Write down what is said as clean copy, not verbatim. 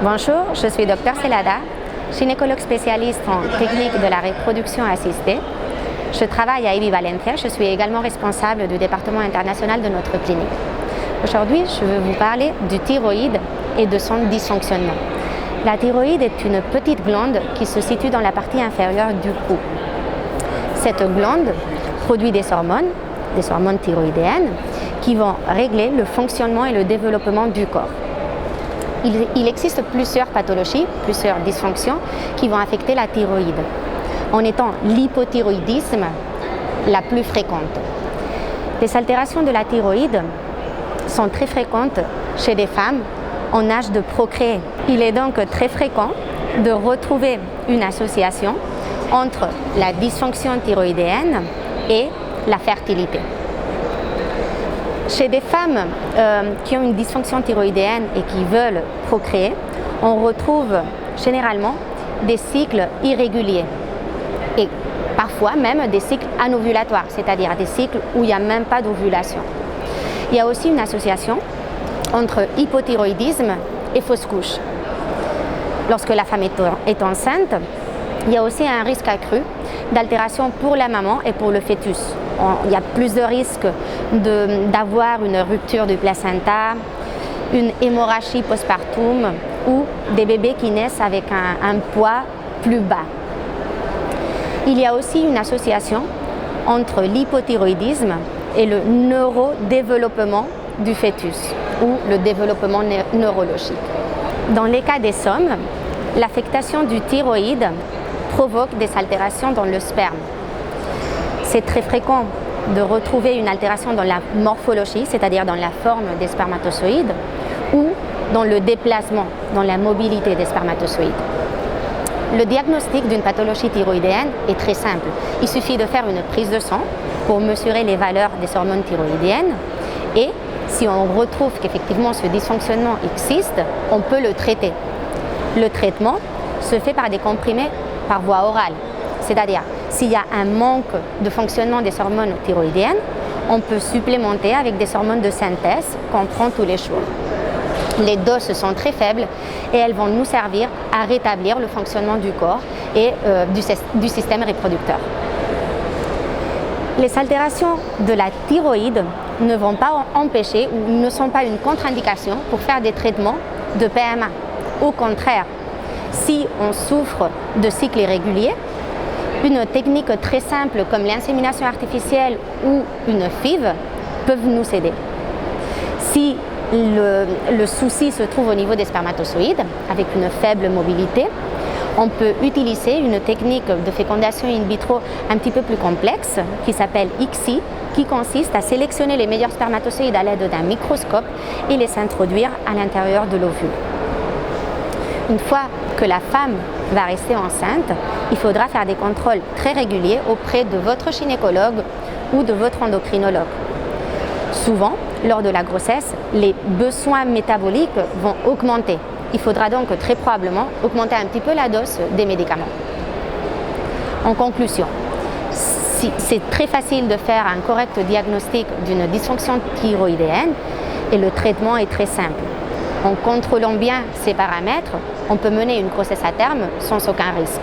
Bonjour, je suis Dr Selada, gynécologue spécialiste en technique de la reproduction assistée. Je travaille à EBI Valencia, je suis également responsable du département international de notre clinique. Aujourd'hui, je vais vous parler du thyroïde et de son dysfonctionnement. La thyroïde est une petite glande qui se situe dans la partie inférieure du cou. Cette glande produit des hormones thyroïdiennes, qui vont régler le fonctionnement et le développement du corps. Il existe plusieurs pathologies, plusieurs dysfonctions qui vont affecter la thyroïde, en étant l'hypothyroïdisme la plus fréquente. Les altérations de la thyroïde sont très fréquentes chez des femmes en âge de procréer. Il est donc très fréquent de retrouver une association entre la dysfonction thyroïdienne et la fertilité. Chez des femmes qui ont une dysfonction thyroïdienne et qui veulent procréer, on retrouve généralement des cycles irréguliers et parfois même des cycles anovulatoires, c'est-à-dire des cycles où il n'y a même pas d'ovulation. Il y a aussi une association entre hypothyroïdisme et fausse couche. Lorsque la femme est enceinte, il y a aussi un risque accru d'altération pour la maman et pour le fœtus. Il y a plus de risques d'avoir une rupture du placenta, une hémorragie postpartum ou des bébés qui naissent avec un poids plus bas. Il y a aussi une association entre l'hypothyroïdisme et le neurodéveloppement du fœtus ou le développement neurologique. Dans les cas des hommes, l'affectation du thyroïde provoque des altérations dans le sperme. C'est très fréquent de retrouver une altération dans la morphologie, c'est-à-dire dans la forme des spermatozoïdes, ou dans le déplacement, dans la mobilité des spermatozoïdes. Le diagnostic d'une pathologie thyroïdienne est très simple. Il suffit de faire une prise de sang pour mesurer les valeurs des hormones thyroïdiennes et si on retrouve qu'effectivement ce dysfonctionnement existe, on peut le traiter. Le traitement se fait par des comprimés par voie orale, c'est-à-dire s'il y a un manque de fonctionnement des hormones thyroïdiennes, on peut supplémenter avec des hormones de synthèse qu'on prend tous les jours. Les doses sont très faibles et elles vont nous servir à rétablir le fonctionnement du corps et du système reproducteur. Les altérations de la thyroïde ne vont pas empêcher ou ne sont pas une contre-indication pour faire des traitements de PMA. Au contraire, si on souffre de cycles irréguliers, une technique très simple comme l'insémination artificielle ou une FIV peuvent nous aider. Si le souci se trouve au niveau des spermatozoïdes, avec une faible mobilité, on peut utiliser une technique de fécondation in vitro un petit peu plus complexe qui s'appelle ICSI, qui consiste à sélectionner les meilleurs spermatozoïdes à l'aide d'un microscope et les introduire à l'intérieur de l'ovule. Une fois que la femme va rester enceinte, il faudra faire des contrôles très réguliers auprès de votre gynécologue ou de votre endocrinologue. Souvent, lors de la grossesse, les besoins métaboliques vont augmenter. Il faudra donc très probablement augmenter un petit peu la dose des médicaments. En conclusion, c'est très facile de faire un correct diagnostic d'une dysfonction thyroïdienne et le traitement est très simple. En contrôlant bien ces paramètres, on peut mener une grossesse à terme sans aucun risque.